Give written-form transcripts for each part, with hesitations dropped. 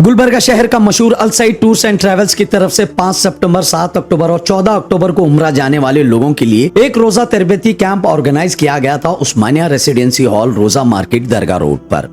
गुलबर्गा शहर का मशहूर अल सईद टूर्स एंड ट्रेवल्स की तरफ से 5 सितंबर, 7 अक्टूबर और 14 अक्टूबर को उम्रा जाने वाले लोगों के लिए एक रोजा तरबेती कैंप ऑर्गेनाइज किया गया था उस्मानिया रेसिडेंसी हॉल, रोजा मार्केट, दरगाह रोड पर।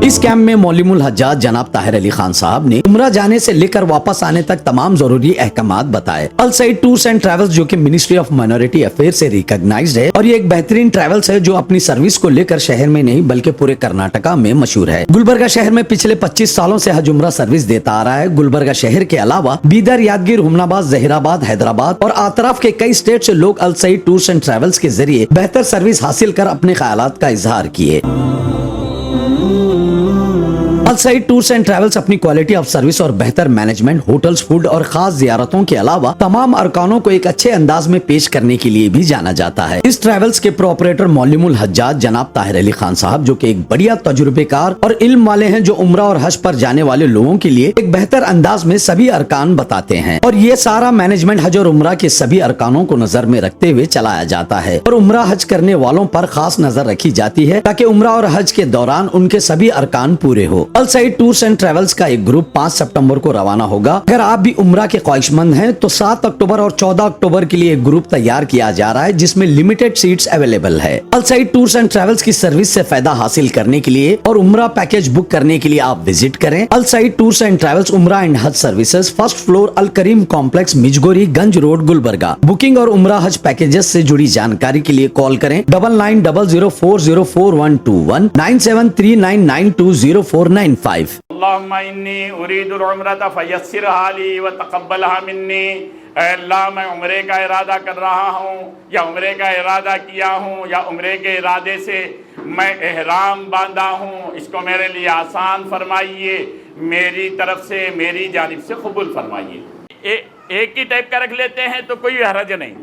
इस कैंप में मौलिमुल हज्जाज जनाब ताहिर अली खान साहब ने उम्रा जाने से लेकर वापस आने तक तमाम जरूरी अहकामात बताए। अल सईद टूर्स एंड ट्रेवल्स जो कि मिनिस्ट्री ऑफ माइनॉरिटी अफेयर से रिकॉग्नाइज्ड है और ये एक बेहतरीन ट्रेवल्स है जो अपनी सर्विस को लेकर शहर में नहीं बल्कि पूरे कर्नाटका में मशहूर है। गुलबर्गा शहर में पिछले 25 सालों से हज उम्रा सर्विस देता आ रहा है। गुलबर्गा शहर के अलावा बीदर, यादगीर, हुमनाबाद, जहीराबाद, हैदराबाद और आतराफ के कई स्टेट से लोग अल सईद टूर्स एंड ट्रेवल्स के जरिए बेहतर सर्विस हासिल कर अपने ख्यालात का इजहार किए। अल सईद टूर्स एंड ट्रेवल्स अपनी क्वालिटी ऑफ सर्विस और बेहतर मैनेजमेंट, होटल्स, फूड और खास जियारतों के अलावा तमाम अरकानों को एक अच्छे अंदाज में पेश करने के लिए भी जाना जाता है। इस ट्रेवल्स के प्रोपरेटर मौलिमुल हज्जाज जनाब ताहिर अली खान साहब जो कि एक बढ़िया तजुर्बेकार और इल्म वाले हैं, जो उम्रा और हज पर जाने वाले लोगों के लिए एक बेहतर अंदाज में सभी अरकान बताते हैं और ये सारा मैनेजमेंट हज और उम्रा के सभी अरकानों को नजर में रखते हुए चलाया जाता है और उम्रा हज करने वालों पर खास नजर रखी जाती है ताकि उम्रा और हज के दौरान उनके सभी अरकान पूरे हो। अल सईद टूर्स एंड ट्रेवल्स का एक ग्रुप 5 सितंबर को रवाना होगा। अगर आप भी उम्रा के ख्वाहिशमंद हैं तो 7 अक्टूबर और 14 अक्टूबर के लिए एक ग्रुप तैयार किया जा रहा है जिसमें लिमिटेड सीट्स अवेलेबल है। अल सईद टूर्स एंड ट्रेवल्स की सर्विस से फायदा हासिल करने के लिए और उम्रा पैकेज बुक करने के लिए आप विजिट करें अल सईद टूर्स एंड ट्रेवल्स उम्रा एंड हज सर्विसेज, फर्स्ट फ्लोर, अल करीम कॉम्प्लेक्स, मिजगोरी गंज रोड, गुलबर्गा। बुकिंग और उम्रा हज पैकेजेस से जुड़ी जानकारी के लिए कॉल करें 9900404121 9739920495। अल्लाहुम्मा इन्नी उरीदुल उम्रता फयस्सिरहा ली व तक़ब्बलहा मिन्नी। अल्लाह, मैं उम्रे का इरादा कर रहा हूँ या उम्रे का इरादा किया हूँ या उम्रे के इरादे से मैं एहराम बांधा हूँ, इसको मेरे लिए आसान फरमाइए, मेरी तरफ से, मेरी जानिब से कबूल फरमाइए। एक ही टाइप का रख लेते हैं तो कोई हरज नहीं।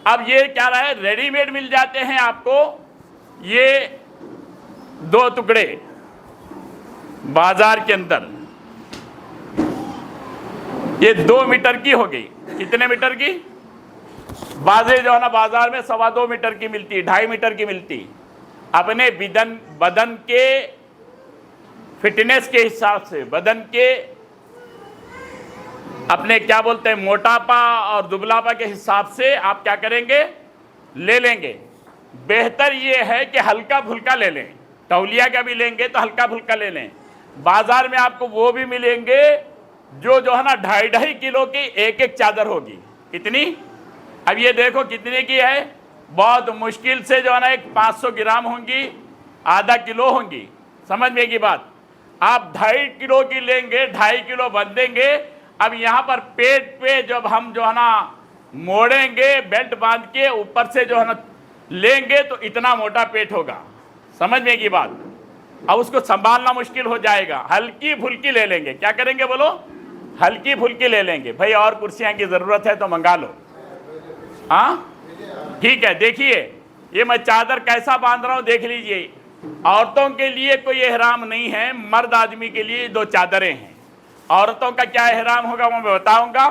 अब ये क्या रहा है, रेडीमेड मिल जाते हैं आपको ये 2 टुकड़े बाजार के अंदर। ये 2 मीटर की हो गई। कितने मीटर की? बाजे जो है ना बाजार में 2.25 मीटर की मिलती, 2.5 मीटर की मिलती। अपने बदन के फिटनेस के हिसाब से, बदन के अपने क्या बोलते हैं मोटापा और दुबलापा के हिसाब से आप क्या करेंगे, ले लेंगे। बेहतर ये है कि हल्का फुल्का ले लें। तौलिया का भी लेंगे तो हल्का फुल्का ले लें। बाजार में आपको वो भी मिलेंगे जो है ना 2.5 किलो की एक चादर होगी। कितनी? अब ये देखो कितने की है। बहुत मुश्किल से जो है ना एक 500 ग्राम होंगी, आधा किलो होंगी। समझ में की बात। आप 2.5 किलो की लेंगे, 2.5 किलो बंधेंगे। अब यहाँ पर पेट पे जब हम जो है ना मोड़ेंगे, बेल्ट बांध के ऊपर से जो है ना लेंगे तो इतना मोटा पेट होगा। समझ में की बात। अब उसको संभालना मुश्किल हो जाएगा। हल्की फुल्की ले लेंगे। क्या करेंगे बोलो? हल्की फुल्की ले लेंगे। भाई और कुर्सियां की जरूरत है तो मंगा लो। हाँ ठीक है। देखिए ये मैं चादर कैसा बांध रहा हूं, देख लीजिए। औरतों के लिए कोई एहराम नहीं है, मर्द आदमी के लिए 2 चादरें हैं। औरतों का क्या एहराम होगा वो मैं बताऊंगा,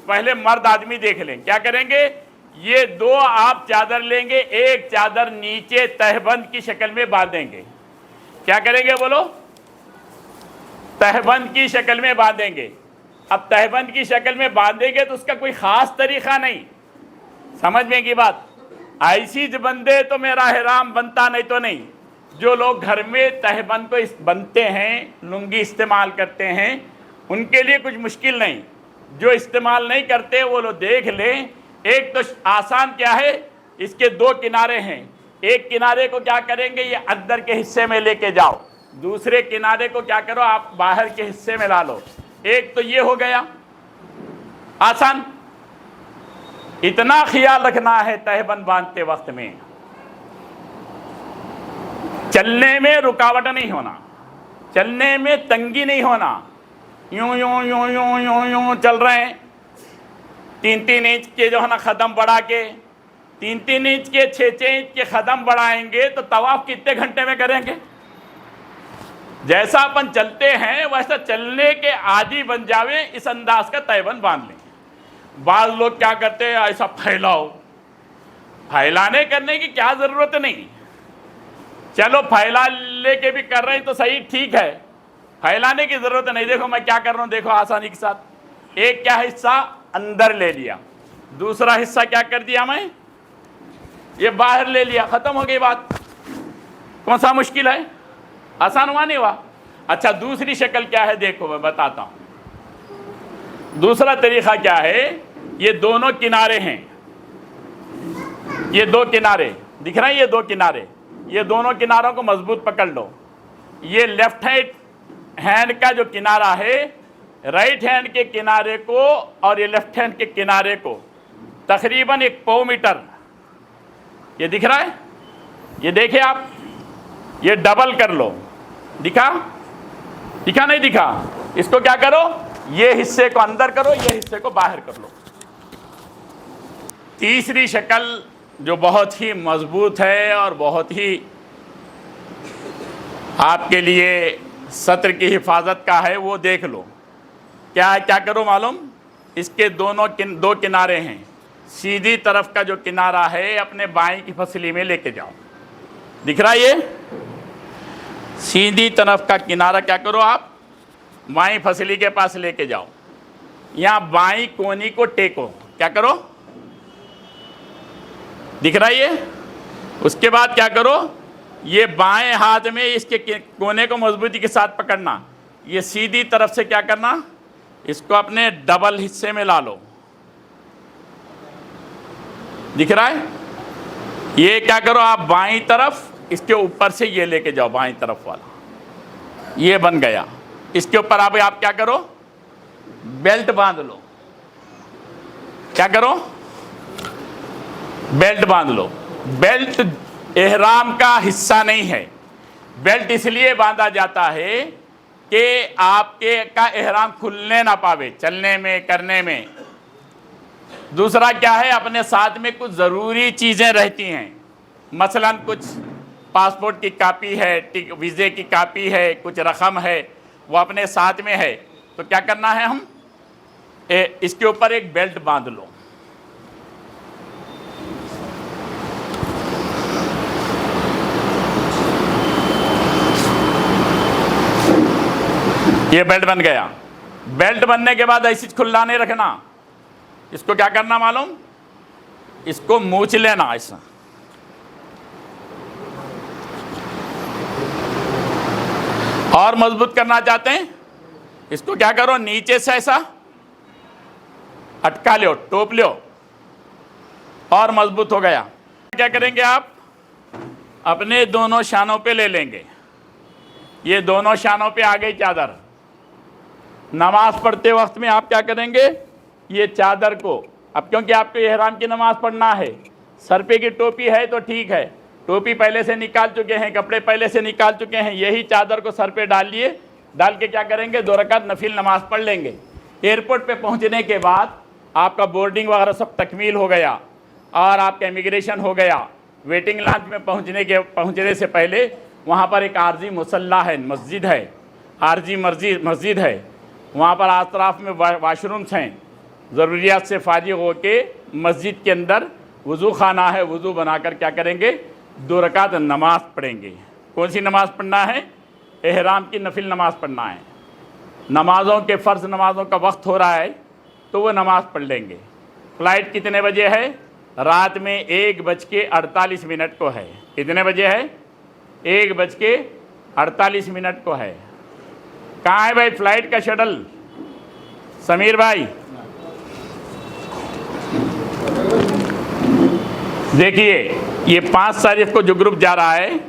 पहले मर्द आदमी देख लें। क्या करेंगे, ये 2 आप चादर लेंगे, एक चादर नीचे तहबंद की शक्ल में बांधेंगे। क्या करेंगे बोलो? तहबंद की शक्ल में बांधेंगे। अब तहबंद की शक्ल में बांधेंगे तो उसका कोई खास तरीका नहीं। समझ में की बात। ऐसी जो बंदे तो मेरा एहराम बनता नहीं तो नहीं। जो लोग घर में तहबंद को बनते हैं, लुंगी इस्तेमाल करते हैं, उनके लिए कुछ मुश्किल नहीं। जो इस्तेमाल नहीं करते वो लोग देख लें। एक तो आसान क्या है, इसके 2 किनारे हैं। एक किनारे को क्या करेंगे, ये अंदर के हिस्से में लेके जाओ। दूसरे किनारे को क्या करो, आप बाहर के हिस्से में ला लो। एक तो ये हो गया आसान। इतना ख्याल रखना है तहबंद बांधते वक्त में, चलने में रुकावट नहीं होना, चलने में तंगी नहीं होना। यूं यूं यूं यूं यूं यूं चल रहे हैं। 3-3 इंच के जो है ना कदम बढ़ा के, 3-3 इंच के 6-6 इंच के कदम बढ़ाएंगे तो तवाफ कितने घंटे में करेंगे? जैसा अपन चलते हैं वैसा चलने के आदी बन जावे, इस अंदाज का तहबंद बांध लें। बाज़ लोग क्या करते हैं, ऐसा फैलाओ। फैलाने करने की क्या ज़रूरत नहीं। चलो फैला लेके भी कर रहे हैं तो सही, ठीक है, फैलाने की जरूरत नहीं। देखो मैं क्या कर रहा हूं, देखो आसानी के साथ। एक क्या हिस्सा अंदर ले लिया, दूसरा हिस्सा क्या कर दिया मैं, ये बाहर ले लिया, खत्म हो गई बात। कौन सा मुश्किल है, आसान हुआ नहीं हुआ। अच्छा दूसरी शक्ल क्या है, देखो मैं बताता हूं। दूसरा तरीका क्या है, ये दोनों किनारे हैं, ये दो किनारे दिख रहे हैं, ये दो किनारे, ये दोनों किनारों को मजबूत पकड़ लो। ये लेफ्ट हैंड का जो किनारा है, राइट हैंड के किनारे को और ये लेफ्ट हैंड के किनारे को तकरीबन 1 पौ मीटर, ये दिख रहा है, ये देखिए आप, ये डबल कर लो। दिखा, दिखा नहीं दिखा, इसको क्या करो, ये हिस्से को अंदर करो, ये हिस्से को बाहर कर लो। तीसरी शक्ल जो बहुत ही मजबूत है और बहुत ही आपके लिए सत्र की हिफाजत का है, वो देख लो। क्या है, क्या करो मालूम, इसके दो किनारे हैं, सीधी तरफ का जो किनारा है अपने बाएं की फसली में लेके जाओ। दिख रहा है, ये सीधी तरफ का किनारा क्या करो आप, बाएं फसली के पास लेके जाओ। यहां बाएं कोनी को टेको, क्या करो, दिख रहा है ये। उसके बाद क्या करो, ये बाएं हाथ में इसके कोने को मजबूती के साथ पकड़ना, ये सीधी तरफ से क्या करना, इसको अपने डबल हिस्से में ला लो। दिख रहा है, ये क्या करो आप बाईं तरफ, इसके ऊपर से ये लेके जाओ, बाईं तरफ वाला, ये बन गया। इसके ऊपर आप क्या करो, बेल्ट बांध लो। क्या करो, बेल्ट बांध लो। बेल्ट एहराम का हिस्सा नहीं है, बेल्ट इसलिए बांधा जाता है कि आपके का एहराम खुलने ना पावे चलने में, करने में। दूसरा क्या है, अपने साथ में कुछ ज़रूरी चीज़ें रहती हैं, मसलन कुछ पासपोर्ट की कापी है, वीज़े की कापी है, कुछ रकम है, वो अपने साथ में है, तो क्या करना है, हम इसके ऊपर एक बेल्ट बांध लो। ये बेल्ट बन गया। बेल्ट बनने के बाद ऐसी खुला नहीं रखना, इसको क्या करना मालूम, इसको मूछ लेना ऐसा, और मजबूत करना चाहते हैं, इसको क्या करो, नीचे से ऐसा अटका लो, टोप लो, और मजबूत हो गया। क्या करेंगे आप, अपने दोनों शानों पे ले लेंगे, ये दोनों शानों पे आ गई चादर। नमाज पढ़ते वक्त में आप क्या करेंगे, ये चादर को, अब क्योंकि आपको एहराम की नमाज पढ़ना है, सर पे की टोपी है तो ठीक है, टोपी पहले से निकाल चुके हैं, कपड़े पहले से निकाल चुके हैं, यही चादर को सर पे डाल लिए, डाल के क्या करेंगे, 2 रकात नफिल नमाज पढ़ लेंगे। एयरपोर्ट पे पहुंचने के बाद आपका बोर्डिंग वगैरह सब तकमील हो गया और आपका इमिग्रेशन हो गया। वेटिंग लॉन्च में पहुंचने से पहले वहाँ पर एक आरजी मुसल्ला है, मस्जिद है, आरजी मस्जिद है, वहाँ पर आसपास में वाशरूम्स हैं। ज़रूरियात से फारिग होके मस्जिद के अंदर वज़ू खाना है, वज़ू बनाकर क्या करेंगे, 2 रकात नमाज पढ़ेंगे। कौन सी नमाज पढ़ना है, एहराम की नफिल नमाज पढ़ना है। नमाज़ों के फ़र्ज़ नमाज़ों का वक्त हो रहा है तो वो नमाज़ पढ़ लेंगे। फ़्लाइट कितने बजे है, रात में 1:48 को है। कितने बजे है, 1:48 को है। कहाँ है भाई फ़्लाइट का शटल, समीर भाई देखिए, ये 5 तारीख को जो ग्रुप जा रहा है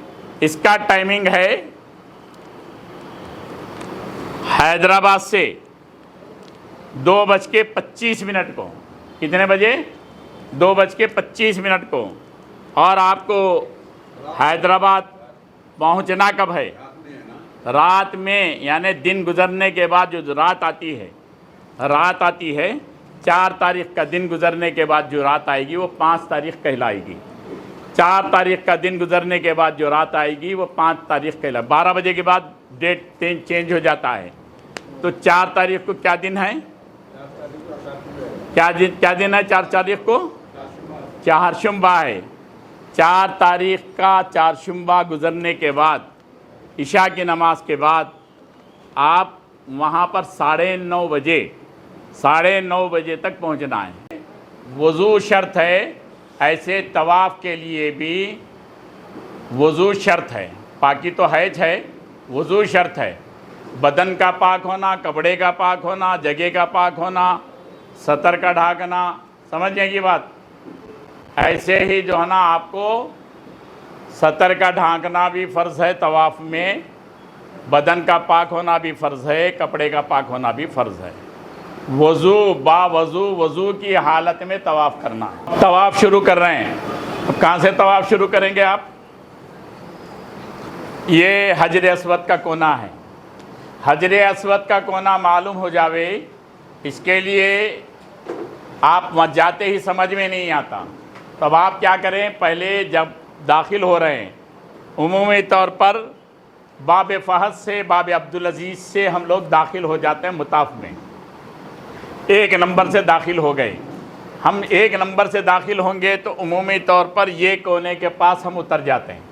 इसका टाइमिंग है हैदराबाद से 2:25 को। कितने बजे, 2:25 को। और आपको हैदराबाद पहुंचना कब है, रात में, यानी दिन गुजरने के बाद जो रात आती है, 4 तारीख का दिन गुजरने के बाद जो रात आएगी वो 5 तारीख कहलाएगी। 4 तारीख का दिन गुजरने के बाद जो रात आएगी वो 5 तारीख कहलाएगी। 12 बजे के बाद डेट चेंज हो जाता है। तो 4 तारीख को क्या दिन है, क्या दिन है 4 तारीख को, चारशुम्बा है। 4 तारीख का चारशुम्बा गुज़रने के बाद, इशा की नमाज के बाद आप वहाँ पर 9:30 बजे तक पहुँचना है। वज़ू शर्त है, ऐसे तवाफ़ के लिए भी वज़ू शर्त है। पाकी तो हैज है, वज़ू शर्त है। बदन का पाक होना, कपड़े का पाक होना, जगह का पाक होना, सतर का ढाकना, समझने की बात। ऐसे ही जो है ना आपको सतर का ढांकना भी फ़र्ज़ है तवाफ़ में, बदन का पाक होना भी फ़र्ज़ है, कपड़े का पाक होना भी फ़र्ज़ है। वज़ू वज़ू की हालत में तवाफ़ करना है। तवाफ़ शुरू कर रहे हैं। अब कहाँ से तवाफ़ शुरू करेंगे आप? ये हजर अस्वद का कोना है। हजर अस्वद का कोना मालूम हो जावे, इसके लिए आप वहाँ जाते ही समझ में नहीं आता। तब आप क्या करें, पहले जब दाखिल हो रहे हैं, उमूमी तौर पर बाब फ़हद से, बाब अब्दुल अज़ीज़ से हम लोग दाखिल हो जाते हैं मुताफ़ में। 1 नंबर से दाखिल हो गए। हम 1 नंबर से दाखिल होंगे तो उमूमी तौर पर ये कोने के पास हम उतर जाते हैं।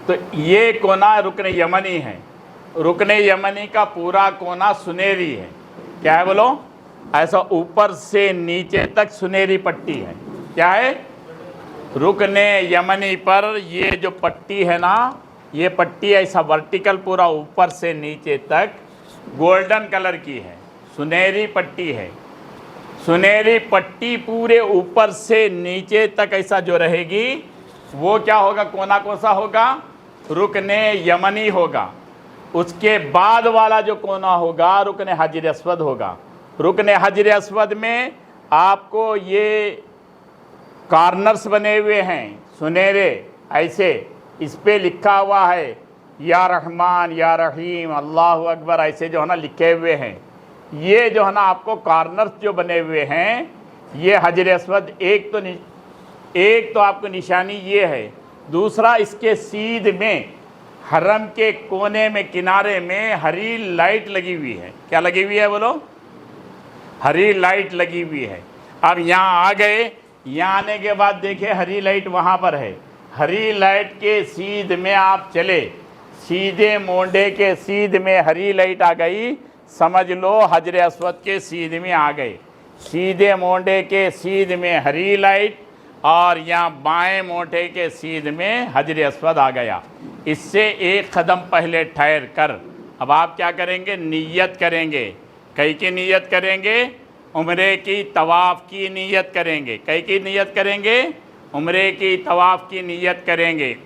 तो ये कोना रुकन यमनी है। रुकन यमनी का पूरा कोना सुनहरी है। क्या है बोलो? ऐसा ऊपर से नीचे तक सुनहरी पट्टी है। क्या है? रुकन यमनी पर ये जो पट्टी है ना, ये पट्टी ऐसा वर्टिकल पूरा ऊपर से नीचे तक गोल्डन कलर की है, सुनहरी पट्टी है। सुनहरी पट्टी पूरे ऊपर से नीचे तक ऐसा जो रहेगी, वो क्या होगा? कोना कौन सा होगा? रुकन यमनी होगा। उसके बाद वाला जो कोना होगा रुकन हजर अस्वद होगा। रुकन हजर अस्वद में आपको ये कॉर्नर्स बने हुए हैं सुनहरे, ऐसे इस पे लिखा हुआ है या रहमान या रहीम अल्लाहु अकबर, ऐसे जो है ना लिखे हुए हैं। ये जो है ना आपको कॉर्नर्स जो बने हुए हैं, ये हजर अस्वद एक तो आपको निशानी ये है। दूसरा, इसके सीध में हरम के कोने में किनारे में हरी लाइट लगी हुई है। क्या लगी हुई है बोलो? हरी लाइट लगी हुई है। अब यहाँ आ गए, यहाँ आने के बाद देखिए हरी लाइट वहाँ पर है। हरी लाइट के सीध में आप चले, सीधे मोंडे के सीध में हरी लाइट आ गई, समझ लो हजर अस्वद के सीध में आ गए। सीधे मोंडे के सीध में हरी लाइट और यहाँ बाएं मोटे के सीध में हजर अस्वद आ गया। इससे 1 कदम पहले ठहर कर अब आप क्या करेंगे? नियत करेंगे। कई की नियत करेंगे? उम्रे की तवाफ़ की नियत करेंगे। कई की नियत करेंगे? उम्रे की तवाफ़ की नियत करेंगे।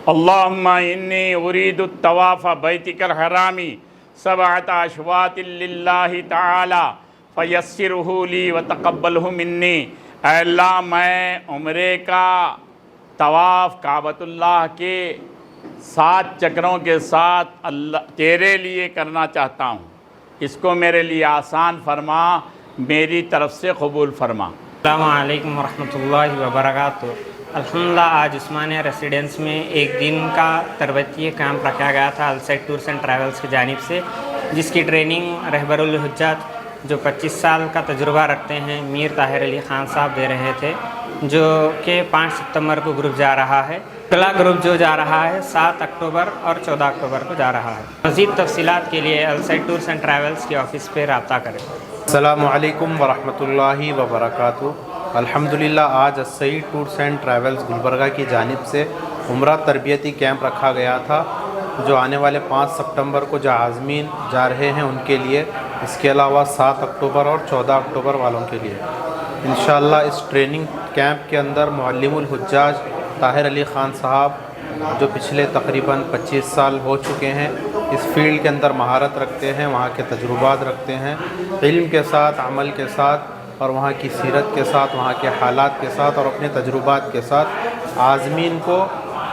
अल्लाहुम्मा इन्नी उरीदु तवाफ़ बैतिकल हरामी सबअत अशवातिन लिल्लाहि तआला फयस्सिरहु ली व तक़ब्बलहु मिन्नी। अल्लाह, मैं उम्रे का तवाफ़ काबतुल्लाह के 7 चक्रों के साथ अल्लाह तेरे लिए करना चाहता हूँ। इसको मेरे लिए आसान फरमा, मेरी तरफ से कबूल फरमा। अस्सलामु अलैकुम वरहमतुल्लाहि वबरकातुहू। अल्हम्दुलिल्लाह, आज उस्मानिया रेसिडेंस में एक दिन का तरबियती कैंप रखा गया था अलसाइड टूर्स एंड ट्रैवल्स की जानिब से, जिसकी ट्रेनिंग रहबरुल हुज्जत जो 25 साल का तजुर्बा रखते हैं मीर ताहिर अली ख़ान साहब दे रहे थे, जो कि 5 सितंबर को ग्रुप जा रहा है। अगला ग्रुप जो जा रहा है 7 अक्टूबर और 14 अक्टूबर को जा रहा है। मज़ीद तफसीलात के लिए अलसाइड टूर्स एंड ट्रैवल्स की ऑफ़िस पे रब्ता करें। अस्सलामु अलैकुम वरहमतुल्लाहि वबरकातुहू। अल्हम्दुलिल्लाह, आज अलसाइड टूर्स एंड ट्रैवल्स गुलबर्गा की जानिब से उम्रा तरबियती कैंप रखा गया था, जो आने वाले 5 सितंबर को जो आज़मीन जा रहे हैं उनके लिए, इसके अलावा 7 अक्टूबर और 14 अक्टूबर वालों के लिए। इंशाअल्लाह इस ट्रेनिंग कैंप के अंदर मुअल्लिमुल हुज्जाज ताहिर अली ख़ान साहब, जो पिछले तकरीबन 25 साल हो चुके हैं, इस फील्ड के अंदर महारत रखते हैं, वहाँ के तजुर्बात रखते हैं, इल्म के साथ, अमल के साथ और वहाँ की सीरत के साथ, वहाँ के हालात के साथ और अपने तजुर्बात के साथ आज़मीन को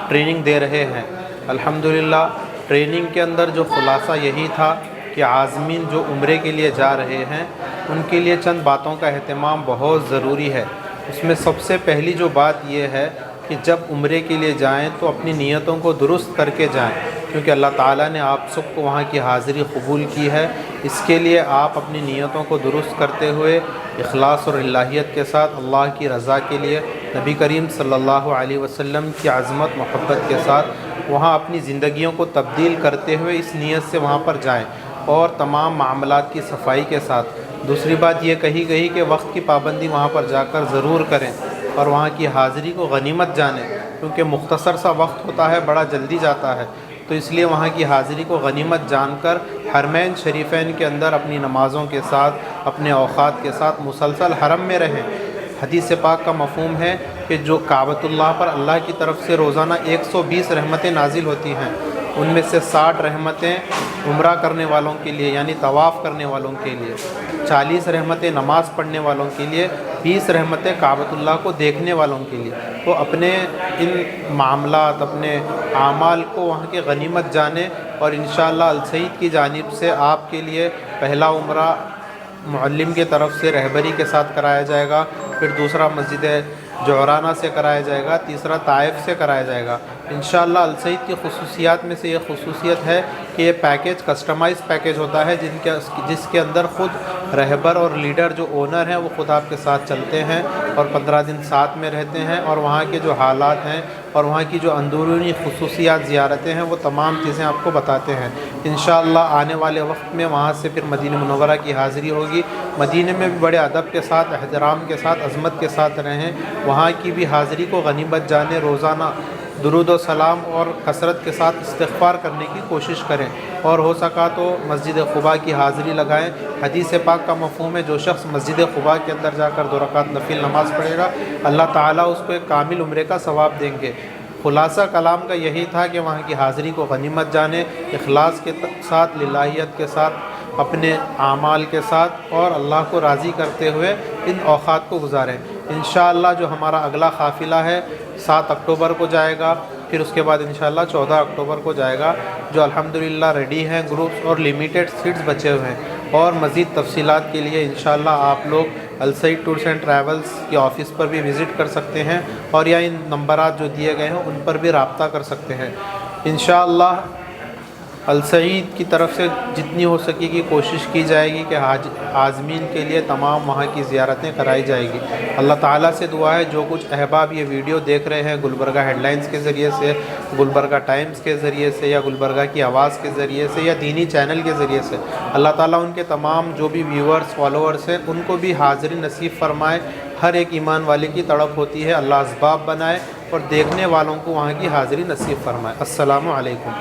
ट्रेनिंग दे रहे हैं। अल्हम्दुलिल्लाह, ट्रेनिंग के अंदर जो ख़ुलासा यही था कि आज़मीन जो उम्रे के लिए जा रहे हैं उनके लिए चंद बातों का अहतमाम बहुत ज़रूरी है। उसमें सबसे पहली जो बात यह है कि जब उम्रे के लिए जाएं तो अपनी नीयतों को दुरुस्त करके जाएं, क्योंकि अल्लाह ताला ने आप सबको वहाँ की हाज़िरी कबूल की है। इसके लिए आप अपनी नीयतों को दुरुस्त करते हुए इखलास और इलाहियत के साथ अल्लाह की रज़ा के लिए नबी करीम सल्लल्लाहु अलैहि वसल्लम की अज़मत मोहब्बत के साथ वहाँ अपनी ज़िंदगियों को तब्दील करते हुए इस नीयत से वहाँ पर जाएं और तमाम मामलात की सफाई के साथ। दूसरी बात ये कही गई कि वक्त की पाबंदी वहाँ पर जाकर ज़रूर करें और वहाँ की हाज़िरी को गनीमत जानें, क्योंकि मुख्तसर सा वक्त होता है, बड़ा जल्दी जाता है, तो इसलिए वहाँ की हाज़िरी को गनीमत जानकर हरमैन शरीफैन के अंदर अपनी नमाज़ों के साथ, अपने औक़ात के साथ मुसलसल हरम में रहें। हदीस पाक का मफ़हूम है कि जो काबतुल्लाह पर अल्लाह की तरफ से रोज़ाना 120 रहमतें नाजिल होती हैं, उनमें से 60 रहमतें उम्रा करने वालों के लिए यानी तवाफ़ करने वालों के लिए, 40 रहमतें नमाज़ पढ़ने वालों के लिए, 20 रहमतें काबतुल्लाह को देखने वालों के लिए। तो अपने इन मामलात, अपने आमाल को वहाँ की गनीमत जाने और इंशाअल्लाह अल सईद की जानिब से आपके लिए पहला उम्रा मुअल्लिम की तरफ से रहबरी के साथ कराया जाएगा, फिर दूसरा मस्जिद जोराना से कराया जाएगा, तीसरा ताइफ से कराया जाएगा। इंशाअल्लाह अल सईद की खुसूसियात में से ये खुसूसियत है कि ये पैकेज कस्टमाइज़ पैकेज होता है जिसके अंदर ख़ुद रहबर और लीडर जो ओनर हैं वो ख़ुद आपके साथ चलते हैं और 15 दिन साथ में रहते हैं और वहाँ के जो हालात हैं और वहाँ की जो अंदरूनी खुसूसियात ज़ियारतें हैं वो तमाम चीज़ें आपको बताते हैं। इंशाअल्लाह आने वाले वक्त में वहाँ से फिर मदीना मुनव्वरा की हाज़िरी होगी। मदीने में भी बड़े अदब के साथ, एहतराम के साथ, अज़मत के साथ रहें। वहाँ की भी हाज़िरी को गनीमत जाने, रोज़ाना दुरूद व सलाम और कसरत के साथ इस्तिग़फ़ार करने की कोशिश करें और हो सका तो मस्जिद क़ुबा की हाज़िरी लगाएं। हदीस पाक का मफ़हूम है जो शख्स मस्जिद क़ुबा के अंदर जाकर 2 रकात नफिल नमाज़ पढ़ेगा, अल्लाह ताला उसको एक कामिल उम्रे का सवाब देंगे। ख़ुलासा कलाम का यही था कि वहाँ की हाज़िरी को गनीमत जाने, इखलास के साथ, लिल्लाहियत के साथ, अपने आमाल के साथ और अल्लाह को राज़ी करते हुए इन औक़ात को गुजारें। इंशाअल्लाह जो हमारा अगला काफ़िला है 7 अक्टूबर को जाएगा, फिर उसके बाद इंशाअल्लाह 14 अक्टूबर को जाएगा, जो अल्हम्दुलिल्लाह रेडी हैं ग्रुप्स और लिमिटेड सीट्स बचे हुए हैं। और मज़ीद तफसीलात के लिए इंशाअल्लाह आप लोग अल सईद टूर्स एंड ट्रैवल्स के ऑफ़िस पर भी विज़िट कर सकते हैं और या इन नंबरात जो दिए गए हैं उन पर भी रब्ता कर सकते हैं। इंशाअल्लाह अल सईद की तरफ से जितनी हो सकेगी कोशिश की जाएगी कि आज़मीन के लिए तमाम वहाँ की ज़ियारतें कराई जाएगी। अल्लाह ताला से दुआ है जो कुछ अहबाब ये वीडियो देख रहे हैं गुलबर्गा हेडलाइंस के ज़रिए से, गुलबर्गा टाइम्स के ज़रिए से या गुलबर्गा की आवाज़ के ज़रिए से या दीनी चैनल के ज़रिए से, अल्लाह ताला उनके तमाम जो भी व्यूअर्स, फॉलोअर्स हैं उनको भी हाज़िरी नसीब फ़रमाए। हर एक ईमान वाले की तड़प होती है अल्लाह असबाब बनाए और देखने वालों को वहाँ की हाज़िरी नसीब फ़रमाए। अस्सलामु अलैकुम।